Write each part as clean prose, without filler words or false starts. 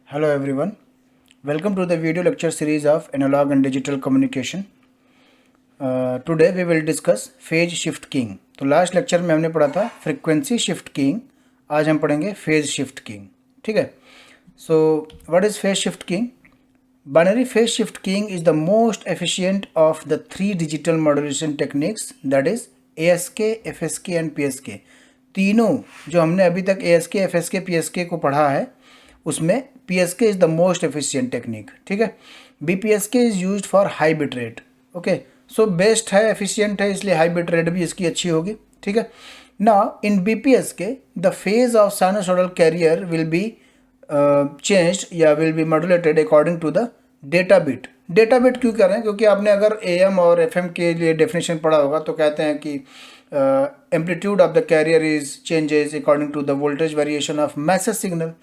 Hello everyone, welcome to the video lecture series of Analog and Digital Communication. Today we will discuss phase shift keying. तो last lecture में हमने पढ़ा था frequency shift keying, आज हम पढ़ेंगे phase shift keying. ठीक है. So what is phase shift keying? Binary phase shift keying is the most efficient of the three digital modulation techniques, that is ASK, FSK and PSK. तीनों जो हमने अभी तक ASK, FSK, PSK को पढ़ा है उसमें PSK is the most efficient technique. ठीक है. BPSK is used for high bit rate. Okay, so best है, एफिशिएंट है, इसलिए हाई बिट रेट भी इसकी अच्छी होगी. ठीक है. Now in BPSK the phase of sinusoidal carrier will be changed या will be modulated according to the data bit. Data bit क्यों कह रहे हैं? क्योंकि आपने अगर AM और FM के लिए डेफिनेशन पढ़ा होगा तो कहते हैं कि amplitude of the carrier is changes according to the voltage variation of message signal.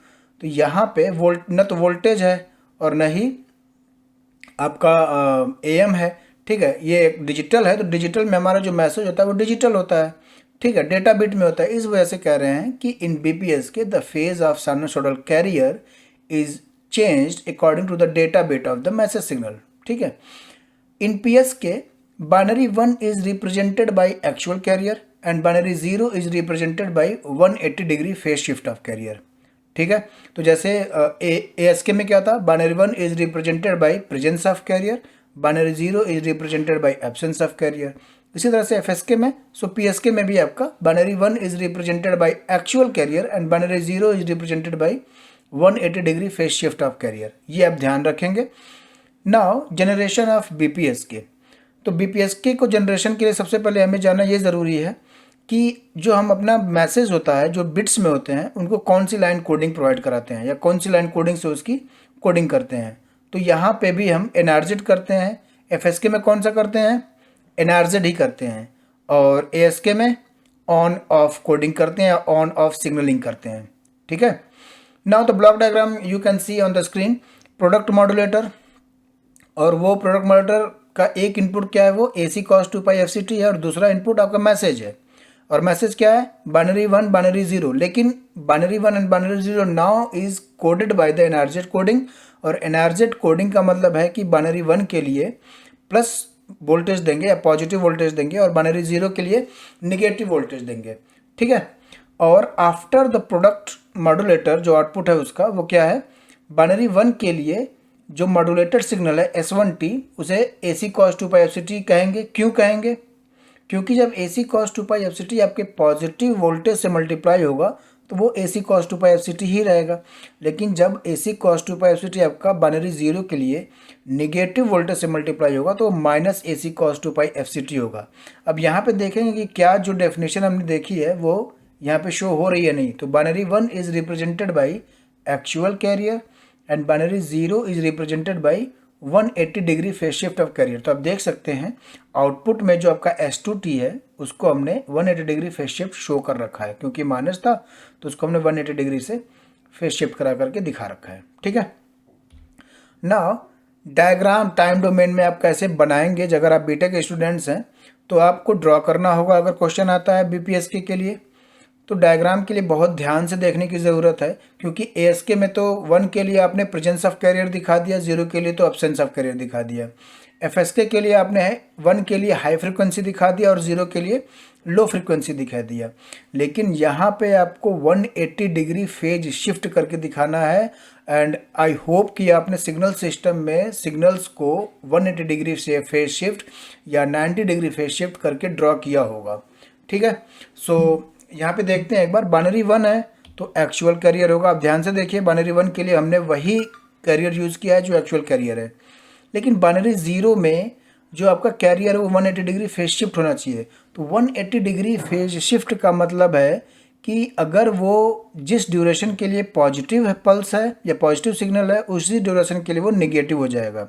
तो यहाँ पे न तो वोल्टेज है और न ही आपका AM है. ठीक है. ये एक डिजिटल है, तो डिजिटल में हमारा जो मैसेज होता है वो डिजिटल होता है. ठीक है, डेटा बिट में होता है. इस वजह से कह रहे हैं कि in BPSK the phase of sinusoidal carrier is changed according to the data bit of the message signal. ठीक है. इन PSK binary 1 is represented by actual carrier and binary 0 is represented by 180 degree phase shift of carrier. ठीक है. तो जैसे ASK में क्या था, binary 1 is represented by presence of carrier, binary 0 is represented by absence of carrier. इसी तरह से FSK में, सो PSK में भी आपका binary 1 is represented by actual carrier and binary 0 is represented by 180 degree phase shift of carrier. ये आप ध्यान रखेंगे. Now generation of BPSK. तो BPSK को जनरेशन के लिए सबसे पहले हमें जानना ये ज़रूरी है कि जो हम अपना मैसेज होता है जो बिट्स में होते हैं उनको कौन सी लाइन कोडिंग प्रोवाइड कराते हैं या कौन सी लाइन कोडिंग से उसकी कोडिंग करते हैं. तो यहाँ पे भी हम NRZ करते हैं. FSK में कौन सा करते हैं? NRZ ही करते हैं. और ASK में ऑन ऑफ कोडिंग करते हैं, ऑन ऑफ सिग्नलिंग करते हैं. ठीक है. Now the block diagram you can see on the screen. Product modulator, और वो प्रोडक्ट मॉड्यूलेटर का एक इनपुट क्या है, वो AC cos 2π FCT है और दूसरा इनपुट आपका मैसेज है. और मैसेज क्या है? binary 1 binary 0. लेकिन binary 1 and binary 0 now is coded by the NRZ coding. और NRZ कोडिंग का मतलब है कि binary 1 के लिए प्लस वोल्टेज देंगे या पॉजिटिव वोल्टेज देंगे और binary 0 के लिए निगेटिव वोल्टेज देंगे. ठीक है. और आफ्टर द प्रोडक्ट मॉड्यूलेटर जो आउटपुट है उसका वो क्या है, binary 1 के लिए जो मॉड्यूलेटेड सिग्नल है S1T उसे AC cos 2π FCT कहेंगे. क्यों कहेंगे? क्योंकि जब AC cos 2π FCT आपके पॉजिटिव वोल्टेज से मल्टीप्लाई होगा तो वो AC cos 2π FCT ही रहेगा. लेकिन जब AC cos 2π FCT आपका binary 0 के लिए निगेटिव वोल्टेज से मल्टीप्लाई होगा तो माइनस AC cos 2π FCT होगा. अब यहाँ पे देखेंगे कि क्या जो डेफिनेशन हमने देखी है वो यहाँ पे शो हो रही है नहीं. तो binary 1 is represented by actual carrier and binary 0 is represented by 180 degree phase shift of carrier. तो आप देख सकते हैं आउटपुट में जो आपका S2T है उसको हमने 180 डिग्री फेज शिफ्ट शो कर रखा है. क्योंकि माइनस था तो उसको हमने 180 डिग्री से फेज शिफ्ट करा करके दिखा रखा है. ठीक है. नाउ डायग्राम टाइम डोमेन में आप कैसे बनाएंगे? अगर आप बीटेक स्टूडेंट्स हैं तो आपको ड्रॉ करना होगा अगर क्वेश्चन आता है BPSK के लिए. तो डायग्राम के लिए बहुत ध्यान से देखने की ज़रूरत है क्योंकि ASK में तो 1 के लिए आपने प्रेजेंस ऑफ कैरियर दिखा दिया, 0 के लिए तो एब्सेंस ऑफ कैरियर दिखा दिया. FSK के लिए आपने 1 के लिए हाई फ्रिक्वेंसी दिखा दिया और 0 के लिए लो फ्रिक्वेंसी दिखा दिया. लेकिन यहाँ पे आपको 180 डिग्री फेज शिफ्ट करके दिखाना है. एंड आई होप कि आपने सिग्नल सिस्टम में सिग्नल्स को 180 डिग्री से फेज शिफ्ट या 90 डिग्री फेज शिफ्ट करके ड्रॉ किया होगा. ठीक है. सो यहाँ पे देखते हैं एक बार. binary 1 है तो एक्चुअल कैरियर होगा. आप ध्यान से देखिए, binary 1 के लिए हमने वही कैरियर यूज़ किया है जो एक्चुअल कैरियर है. लेकिन binary 0 में जो आपका कैरियर है वो 180 डिग्री फेज शिफ्ट होना चाहिए. तो 180 डिग्री फेज शिफ्ट का मतलब है कि अगर वो जिस ड्यूरेशन के लिए पॉजिटिव पल्स है या पॉजिटिव सिग्नल है उसी ड्यूरेशन के लिए वो निगेटिव हो जाएगा.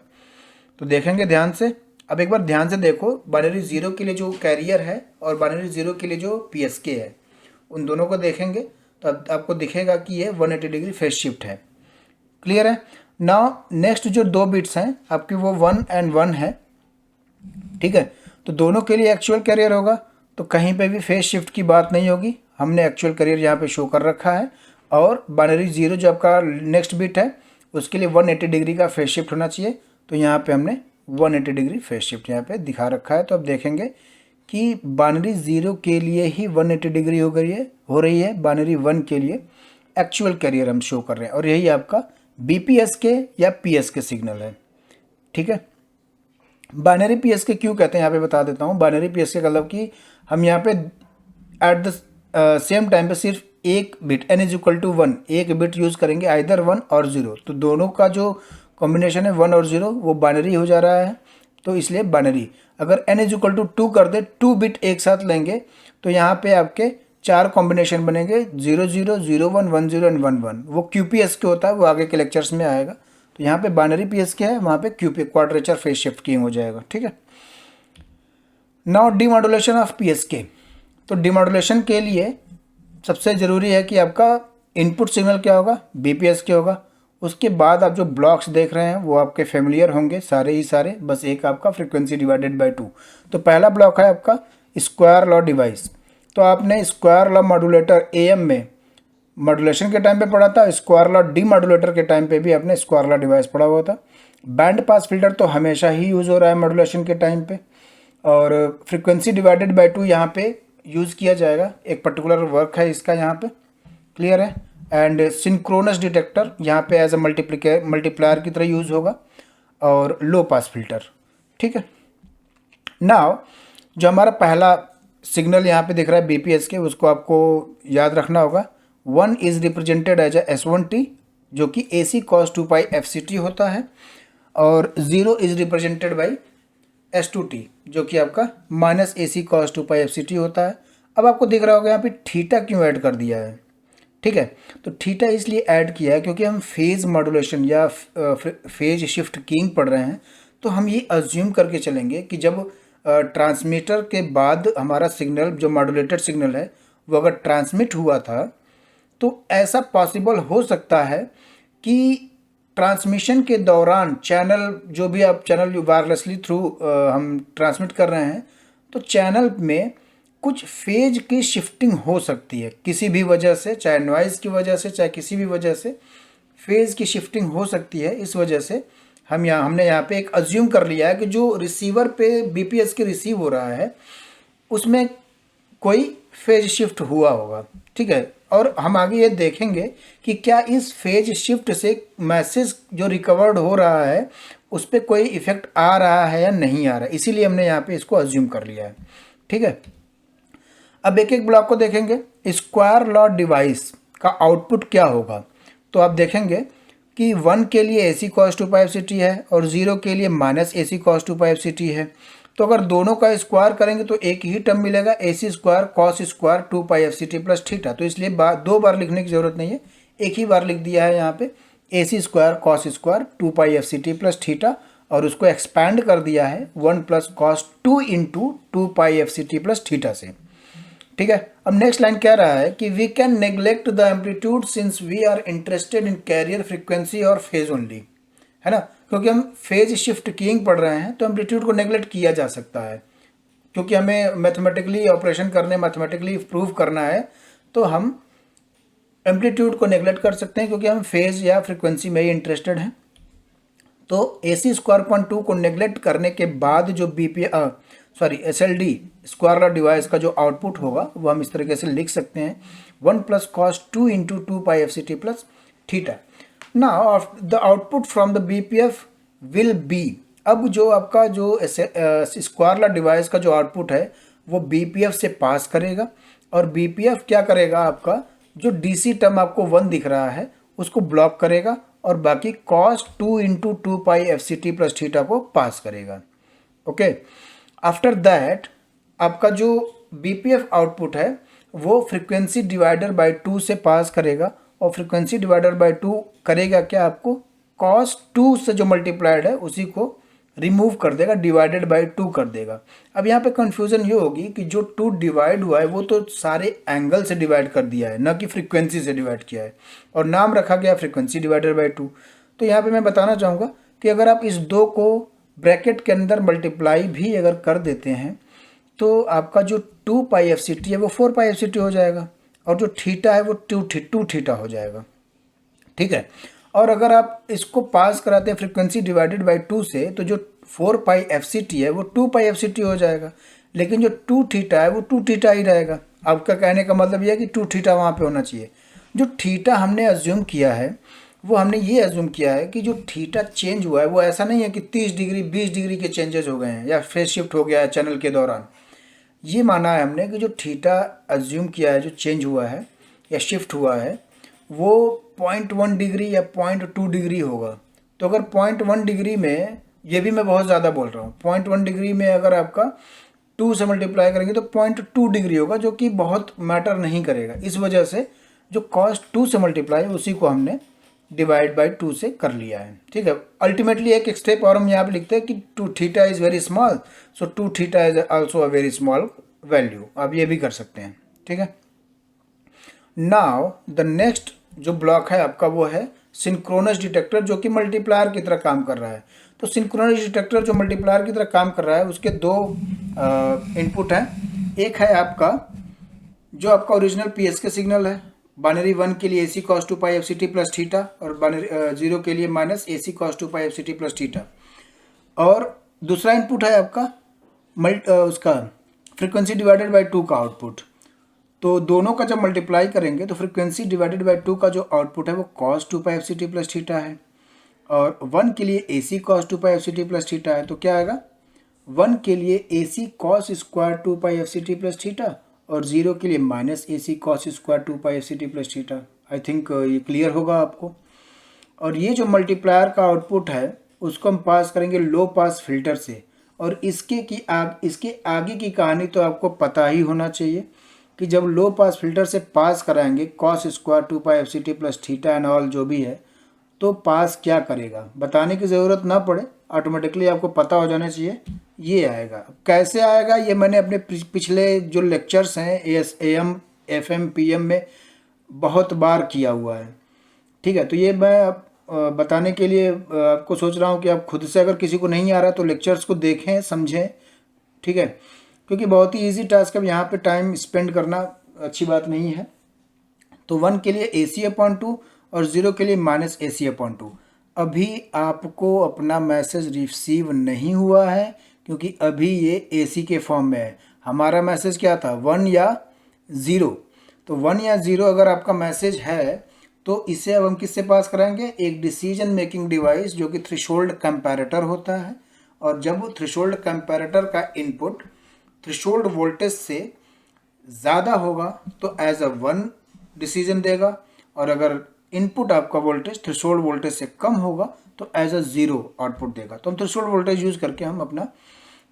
तो देखेंगे ध्यान से. अब एक बार ध्यान से देखो, binary 0 के लिए जो कैरियर है और binary 0 के लिए जो PSK है उन दोनों को देखेंगे तो आपको दिखेगा कि ये 180 डिग्री फेज शिफ्ट है. क्लियर है. नाउ नेक्स्ट जो दो बिट्स हैं आपकी वो 1 and 1 है. ठीक है. तो दोनों के लिए एक्चुअल कैरियर होगा तो कहीं पे भी फेज शिफ्ट की बात नहीं होगी. हमने एक्चुअल कैरियर यहाँ पे शो कर रखा है. और binary 0 जो आपका नेक्स्ट बिट है उसके लिए 180 डिग्री का फेज शिफ्ट होना चाहिए। तो यहाँ पे हमने 180 डिग्री फेज शिफ्ट यहाँ पे दिखा रखा है। तो अब देखेंगे कि बाइनरी 0 के लिए ही 180 डिग्री हो रही है, बाइनरी 1 के लिए एक्चुअल कैरियर हम शो कर रहे हैं, और यही आपका बीपीएस के या पीएस के सिग्नल है। ठीक है, बाइनरी पीएस के क्यों कहते हैं यहाँ पे बता देता हूँ। बाइनरी पीएस के मतलब कि हम यहाँ पे एट द सेम टाइम पे सिर्फ एक bit n is equal to 1 एक बिट यूज़ करेंगे, आइदर 1 और 0। तो दोनों का जो कॉम्बिनेशन है 1 और 0 वो बाइनरी हो जा रहा है, तो इसलिए बाइनरी। अगर n इज इक्वल टू 2 कर दे, 2 बिट एक साथ लेंगे तो यहाँ पे आपके 4 कॉम्बिनेशन बनेंगे, 0 0 0 1 1 0 एंड 1 1। वो QPS के होता है, वो आगे के लेक्चर्स में आएगा। तो यहाँ पे बाइनरी पीएस के है, वहाँ पे QP quadrature phase shift keying हो जाएगा। ठीक है, नाउ डीमॉड्यूलेशन ऑफ PSK। तो डीमॉड्यूलेशन के लिए सबसे ज़रूरी है कि आपका इनपुट सिग्नल क्या होगा, BPSK होगा। उसके बाद आप जो ब्लॉक्स देख रहे हैं वो आपके फेमिलियर होंगे सारे ही सारे, बस एक आपका फ्रीक्वेंसी डिवाइडेड बाय 2। तो पहला ब्लॉक है आपका स्क्वायर लॉ डिवाइस। तो आपने स्क्वायर लॉ मॉड्यूलेटर AM में मॉड्यूलेशन के टाइम पे पढ़ा था, स्क्वायर लॉ डीमॉड्यूलेटर के टाइम पे भी आपने स्क्वायर लॉ डिवाइस पढ़ा हुआ था। बैंड पास फिल्टर तो हमेशा ही यूज़ हो रहा है मॉड्यूलेशन के टाइम पे, और फ्रीक्वेंसी डिवाइडेड बाय 2 यहाँ पे यूज़ किया जाएगा, एक पर्टिकुलर वर्क है इसका यहाँ पे, क्लियर है। एंड सिंक्रोनस डिटेक्टर यहाँ पे एज अ मल्टीप्लायर की तरह यूज़ होगा, और लो पास फिल्टर। ठीक है, नाउ जो हमारा पहला सिग्नल यहाँ पे दिख रहा है BPS के, उसको आपको याद रखना होगा। 1 इज़ रिप्रेजेंटेड एज S1T जो कि AC cos 2π FCT होता है, और 0 इज़ रिप्रेजेंटेड बाई S2T जो कि आपका -AC cos 2π FCT होता है। अब आपको दिख रहा होगा यहाँ पे थीटा क्यों ऐड कर दिया है। ठीक है, तो थीटा इसलिए ऐड किया है क्योंकि हम फेज मॉड्यूलेशन या फेज शिफ्ट कीइंग पढ़ रहे हैं। तो हम ये अज्यूम करके चलेंगे कि जब ट्रांसमीटर के बाद हमारा सिग्नल जो मॉड्यूलेटेड सिग्नल है वो अगर ट्रांसमिट हुआ था, तो ऐसा पॉसिबल हो सकता है कि ट्रांसमिशन के दौरान चैनल, जो भी आप चैनल वायरलेसली थ्रू हम ट्रांसमिट कर रहे हैं, तो चैनल में कुछ फेज की शिफ्टिंग हो सकती है किसी भी वजह से, चाहे नॉइज़ की वजह से, चाहे किसी भी वजह से फेज की शिफ्टिंग हो सकती है। इस वजह से हमने यहाँ पे एक अज्यूम कर लिया है कि जो रिसीवर पे BPS के रिसीव हो रहा है उसमें कोई फेज शिफ्ट हुआ होगा। ठीक है, और हम आगे ये देखेंगे कि क्या इस फेज शिफ्ट से मैसेज जो रिकवर्ड हो रहा है उस पर कोई इफेक्ट आ रहा है या नहीं आ रहा है, इसीलिए हमने यहाँ पे इसको अज्यूम कर लिया है। ठीक है, अब एक एक ब्लॉक को देखेंगे। स्क्वायर लॉ डिवाइस का आउटपुट क्या होगा, तो आप देखेंगे कि 1 के लिए AC cos 2π FCT है और 0 के लिए -AC cos 2π FCT है। तो अगर दोनों का स्क्वायर करेंगे तो एक ही टर्म मिलेगा, AC square cos square 2π FCT plus theta. तो इसलिए दो बार लिखने की ज़रूरत नहीं है, एक ही बार लिख दिया है यहाँ पे AC square cos square 2π FCT plus theta, और उसको एक्सपैंड कर दिया है 1 plus cos 2 into 2π FCT plus theta से। ठीक है, अब नेक्स्ट लाइन कह रहा है कि we can neglect the amplitude since we are interested in carrier frequency और फेज ओनली, है ना। क्योंकि हम फेज शिफ्ट कीइंग पढ़ रहे हैं तो एम्पलीट्यूड को नेग्लेक्ट किया जा सकता है, क्योंकि हमें मैथमेटिकली ऑपरेशन करने, मैथमेटिकली प्रूव करना है, तो हम एम्पलीट्यूड को नेग्लेक्ट कर सकते हैं क्योंकि हम फेज या फ्रीक्वेंसी में ही इंटरेस्टेड हैं। तो AC स्क्वायर 2 को नेग्लेक्ट करने के बाद जो SLD स्क्वायर लॉ डिवाइस का जो आउटपुट होगा वो हम इस तरीके से लिख सकते हैं 1 plus cos 2 into 2π FCT plus theta. Now the output from the BPF will be, अब जो आपका जो स्क्वायर लॉ डिवाइस का जो आउटपुट है वो BPF से पास करेगा, और BPF क्या करेगा, आपका जो DC टर्म आपको 1 दिख रहा है उसको ब्लॉक करेगा और बाकी cos 2 into 2π FCT plus theta को पास करेगा। ओके, आफ्टर दैट आपका जो BPF आउटपुट है वो फ्रीक्वेंसी डिवाइडर बाय 2 से पास करेगा, और फ्रीक्वेंसी डिवाइडर बाय 2 करेगा क्या, आपको cos 2 से जो मल्टीप्लाइड है उसी को रिमूव कर देगा, डिवाइडेड बाय 2 कर देगा। अब यहाँ पे कंफ्यूजन ये होगी कि जो 2 डिवाइड हुआ है वो तो सारे एंगल से डिवाइड कर दिया है, न कि फ्रीक्वेंसी से डिवाइड किया है, और नाम रखा गया फ्रीक्वेंसी डिवाइडर बाय 2। तो यहाँ पे मैं बताना चाहूँगा कि अगर आप इस 2 को ब्रैकेट के अंदर मल्टीप्लाई भी अगर कर देते हैं तो आपका जो 2π FCT है वो 4π FCT हो जाएगा, और जो थीटा है वो 2 थीटा हो जाएगा। ठीक है, और अगर आप इसको पास कराते हैं फ्रीक्वेंसी डिवाइडेड बाई 2 से, तो जो 4 पाई एफ सी टी है वो 2 पाई एफ सी टी हो जाएगा, लेकिन जो 2 थीटा है वो 2 थीटा ही रहेगा। आपका कहने का मतलब यह है कि 2 थीटा वहाँ पे होना चाहिए। जो थीटा हमने अज्यूम किया है वो हमने ये अज्यूम किया है कि जो थीटा चेंज हुआ है वो ऐसा नहीं है कि 30 डिग्री 20 डिग्री के चेंजेस हो गए हैं या फेज शिफ्ट हो गया है चैनल के दौरान। ये माना है हमने कि जो थीटा अज्यूम किया है, जो चेंज हुआ है या शिफ्ट हुआ है, वो 0.1 डिग्री या 0.2 डिग्री होगा। तो अगर 0.1 डिग्री में, ये भी मैं बहुत ज़्यादा बोल रहा हूँ, 0.1 डिग्री में अगर आपका 2 से मल्टीप्लाई करेंगे तो 0.2 डिग्री होगा, जो कि बहुत मैटर नहीं करेगा। इस वजह से जो कॉस 2 से मल्टीप्लाई उसी को हमने डिवाइड बाई 2 से कर लिया है। ठीक है, अल्टीमेटली एक स्टेप और हम यहाँ पे लिखते हैं कि 2 theta is very small, so 2 theta is also a very small value. आप ये भी कर सकते हैं। ठीक है, नाउ द नेक्स्ट जो ब्लॉक है आपका वो है सिंक्रोनस डिटेक्टर, जो कि मल्टीप्लायर की तरह काम कर रहा है। तो सिंक्रोनस डिटेक्टर जो मल्टीप्लायर की तरह काम कर रहा है, उसके दो इनपुट हैं। एक है आपका जो आपका ओरिजिनल पीएसके सिग्नल है, बाइनरी 1 के लिए AC cos 2 pi FCT plus theta, और बाइनरी 0 के लिए minus AC cos 2 pi FCT plus theta. और दूसरा इनपुट है आपका उसका फ्रीक्वेंसी डिवाइडेड बाई 2 का आउटपुट। तो दोनों का जब मल्टीप्लाई करेंगे तो फ्रीक्वेंसी डिवाइडेड बाई 2 का जो आउटपुट है वो cos 2 pi FCT plus theta है, और 1 के लिए AC cos 2 pi FCT plus theta है। तो क्या आएगा, 1 के लिए AC cos square 2 pi FCT plus theta, और 0 के लिए minus AC cos square 2 pi FCT plus theta. I think ये क्लियर होगा आपको। और ये जो मल्टीप्लायर का आउटपुट है उसको हम पास करेंगे लो पास फिल्टर से, और इसके आगे की कहानी तो आपको पता ही होना चाहिए कि जब लो पास फिल्टर से पास कराएंगे cos square 2 pi FCT plus theta and all जो भी है, तो पास क्या करेगा बताने की ज़रूरत ना पड़े, ऑटोमेटिकली आपको पता हो जाना चाहिए। ये आएगा। कैसे आएगा ये मैंने अपने पिछले जो लेक्चर्स हैं AM FM PM में बहुत बार किया हुआ है। ठीक है, तो ये मैं बताने के लिए आपको सोच रहा हूँ कि आप खुद से, अगर किसी को नहीं आ रहा तो लेक्चर्स को देखें समझें। ठीक है, क्योंकि बहुत ही ईजी टास्क है, यहाँ पे टाइम स्पेंड करना अच्छी बात नहीं है। तो 1 के लिए AC/2 और 0 के लिए माइनस AC/2। अभी आपको अपना मैसेज रिसीव नहीं हुआ है क्योंकि अभी ये AC के फॉर्म में है। हमारा मैसेज क्या था, 1 या 0। तो 1 या 0 अगर आपका मैसेज है तो इसे अब हम किससे पास कराएंगे, एक डिसीजन मेकिंग डिवाइस जो कि थ्रेशोल्ड कंपैरेटर होता है। और जब वो थ्रेशोल्ड कंपैरेटर का इनपुट थ्रेशोल्ड वोल्टेज से ज़्यादा होगा तो एज अ 1 डिसीजन देगा, और अगर इनपुट आपका वोल्टेज थ्रेशोल्ड वोल्टेज से कम होगा तो एज अ 0 आउटपुट देगा। तो हम थ्रेशोल्ड वोल्टेज यूज़ करके हम अपना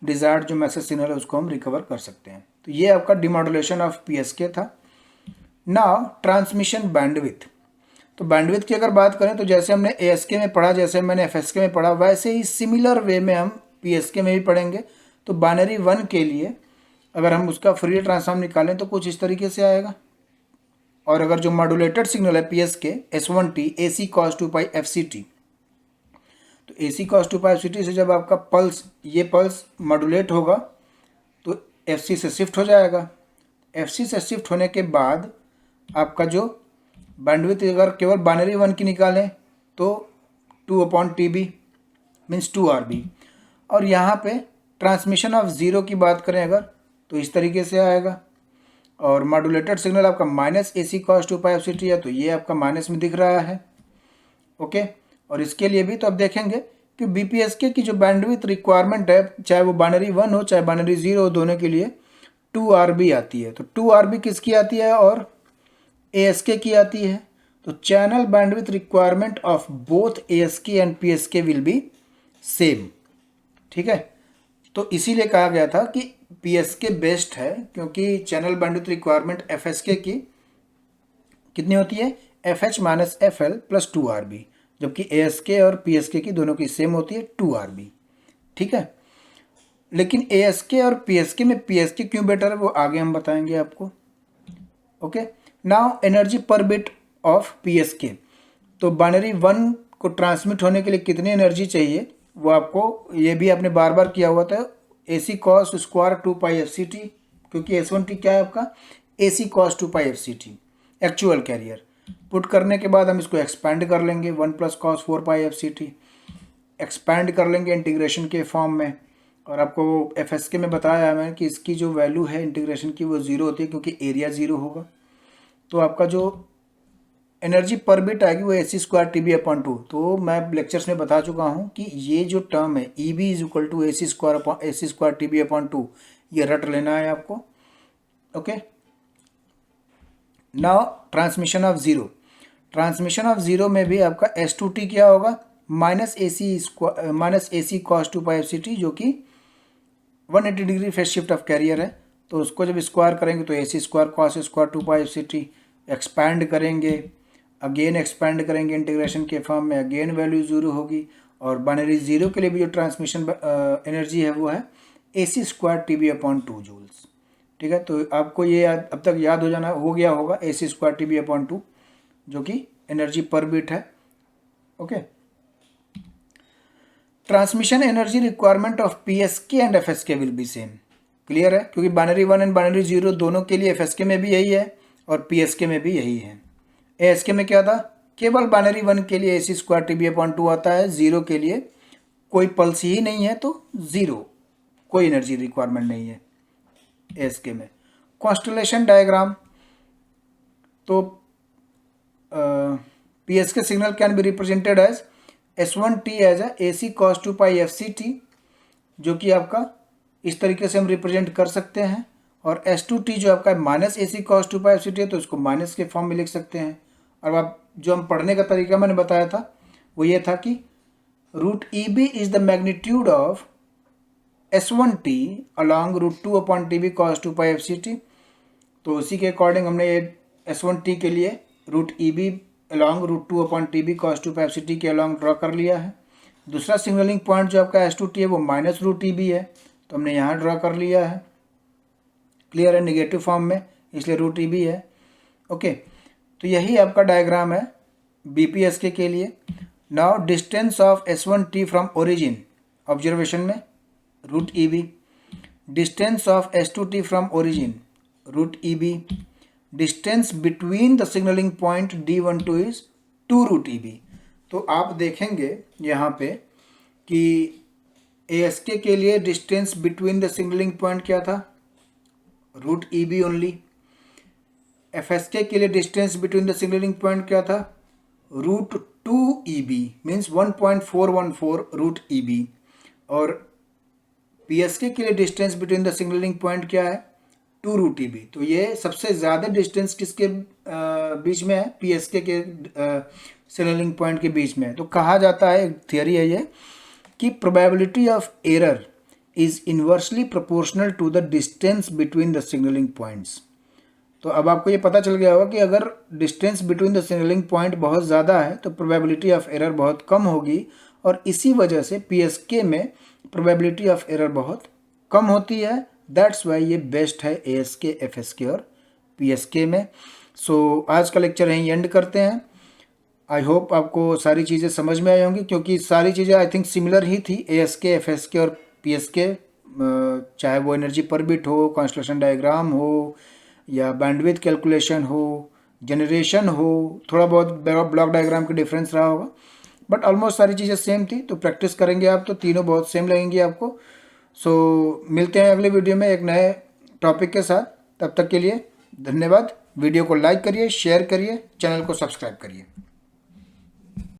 डिजायर्ड जो मैसेज सिग्नल है उसको हम रिकवर कर सकते हैं। तो ये आपका डिमॉड्यूलेशन ऑफ PSK था। Now transmission bandwidth. तो बैंडविड्थ की अगर बात करें तो जैसे हमने ASK में पढ़ा, जैसे मैंने FSK में पढ़ा, वैसे ही सिमिलर वे में हम PSK में भी पढ़ेंगे। तो बाइनरी 1 के लिए अगर हम उसका फूरियर ट्रांसफॉर्म निकालें तो कुछ इस तरीके से आएगा। और अगर जो मॉड्यूलेटेड सिग्नल है PSK S1T AC cos 2 pi FCT, तो AC cos 2 पाई FCT से जब आपका ये पल्स मॉड्यूलेट होगा तो FC से शिफ्ट हो जाएगा। FC से शिफ्ट होने के बाद आपका जो बैंडविड्थ अगर केवल बाइनरी 1 की निकालें तो 2/TB मीन्स 2RB। और यहाँ पे ट्रांसमिशन ऑफ 0 की बात करें अगर तो इस तरीके से आएगा। और मॉड्यूलेटेड सिग्नल आपका minus AC cos 2 pi FCT है, तो ये आपका माइनस में दिख रहा है। ओके, और इसके लिए भी तो आप देखेंगे कि BPSK की जो बैंडविड्थ रिक्वायरमेंट है, चाहे वो बाइनरी 1 हो चाहे बाइनरी 0 हो, दोनों के लिए 2RB आती है। तो 2RB किसकी आती है और ASK की आती है। तो channel bandwidth requirement of both ASK and PSK will be same. ठीक है, तो इसीलिए कहा गया था कि PSK बेस्ट है, क्योंकि चैनल बैंडविड्थ रिक्वायरमेंट FSK की कितनी होती है, FH minus FL plus 2RB, जबकि ASK और PSK की दोनों की सेम होती है 2RB। ठीक है, लेकिन ASK और PSK में PSK क्यों बेटर है वो आगे हम बताएंगे आपको। ओके, नाउ एनर्जी पर बिट ऑफ PSK। तो बाइनरी 1 को ट्रांसमिट होने के लिए कितनी एनर्जी चाहिए वो आपको, ये भी आपने बार बार किया हुआ था, AC cos square 2 pi FCT, क्योंकि S1T क्या है आपका AC cos 2 pi FCT actual career. Put करने के बाद हम इसको एक्सपैंड कर लेंगे 1 + cos 4 पाई FCT, एक्सपैंड कर लेंगे इंटीग्रेशन के फॉर्म में। और आपको FSK में बताया है मैंने कि इसकी जो वैल्यू है इंटीग्रेशन की वो 0 होती है क्योंकि एरिया 0 होगा। तो आपका जो एनर्जी पर बिट आएगी वो AC² TB/2। तो मैं लेक्चर्स में बता चुका हूँ कि ये जो टर्म है EB = AC² TB/2, ये रट लेना है आपको। Okay, now transmission of zero. Transmission of zero में भी आपका S2T क्या होगा, -AC cos 2 पाई FCT, जो कि 180 degree phase shift of carrier है। तो उसको जब स्क्वायर करेंगे तो AC² cos² 2 pi FCT, expand करेंगे, अगेन एक्सपैंड करेंगे इंटीग्रेशन के फॉर्म में, अगेन वैल्यू 0 होगी। और बाइनरी 0 के लिए भी जो ट्रांसमिशन एनर्जी है वो है AC² TB/2 जूल्स। ठीक है, तो आपको ये अब तक याद हो गया होगा AC² TB/2, जो कि एनर्जी पर बिट है। Okay, transmission energy requirement of PSK and FSK will be same. Clear है, क्योंकि बाइनरी 1 एंड बाइनरी 0 दोनों के लिए FSK में भी यही है और PSK में भी यही है। ASK में क्या था, केवल बाइनरी 1 के लिए AC² TB/2 आता है, 0 के लिए कोई पल्स ही नहीं है तो 0, कोई एनर्जी रिक्वायरमेंट नहीं है ASK में। कॉन्स्टलेशन डायग्राम, तो PSK signal can be represented as S1T as AC cos 2 pi FCT, जो कि आपका इस तरीके से हम रिप्रेजेंट कर सकते हैं। और S2T जो आपका -AC cos 2 पाई FCT है, तो इसको माइनस के फॉर्म में लिख सकते हैं। और अब जो हम पढ़ने का तरीका मैंने बताया था वो ये था कि √EB is the magnitude of S1T along √2/TB cos 2 pi FCT। तो उसी के अकॉर्डिंग हमने ये S1T के लिए √EB along √2/TB cos 2 pi FCT के अलॉन्ग ड्रॉ कर लिया है। दूसरा सिग्नलिंग पॉइंट जो आपका S2T है वो -√EB है, तो हमने यहाँ ड्रॉ कर लिया है। क्लियर है, निगेटिव फॉर्म में, इसलिए √EB है। ओके, तो यही आपका डायग्राम है BPSK के लिए। Now distance of S1T from origin, observation में √EB, distance of S2T from origin √EB, distance between the signalling point D12 is 2√EB। तो आप देखेंगे यहाँ पे कि ASK के लिए distance between the signalling point क्या था, √EB ओनली। FSK के लिए distance between the signalling point क्या था, √2EB, मीन्स 1.414 √EB। और PSK के लिए distance between the signalling point क्या है, 2√EB। तो ये सबसे ज़्यादा डिस्टेंस किसके बीच में है, PSK के सिग्नलिंग पॉइंट के बीच में है। तो कहा जाता है, एक थियरी है ये, कि probability of error is inversely proportional to the distance between the signalling points. तो अब आपको ये पता चल गया होगा कि अगर distance between the signalling point बहुत ज़्यादा है तो प्रोबेबिलिटी ऑफ एरर बहुत कम होगी, और इसी वजह से PSK में प्रोबेबिलिटी ऑफ एरर बहुत कम होती है। दैट्स वाई ये बेस्ट है ASK, FSK और PSK में। सो आज का लेक्चर यहीं एंड करते हैं। आई होप आपको सारी चीज़ें समझ में आई होंगी, क्योंकि सारी चीज़ें आई थिंक सिमिलर ही थी ASK, FSK और PSK, चाहे वो एनर्जी पर बिट हो, कॉन्स्टलेशन डायग्राम हो, या बैंडविड्थ कैलकुलेशन हो, जनरेशन हो, थोड़ा बहुत ब्लॉक डायग्राम के डिफरेंस रहा होगा, बट ऑलमोस्ट सारी चीज़ें सेम थी। तो प्रैक्टिस करेंगे आप तो तीनों बहुत सेम लगेंगी आपको। सो मिलते हैं अगले वीडियो में एक नए टॉपिक के साथ। तब तक के लिए धन्यवाद। वीडियो को लाइक करिए, शेयर करिए, चैनल को सब्सक्राइब करिए।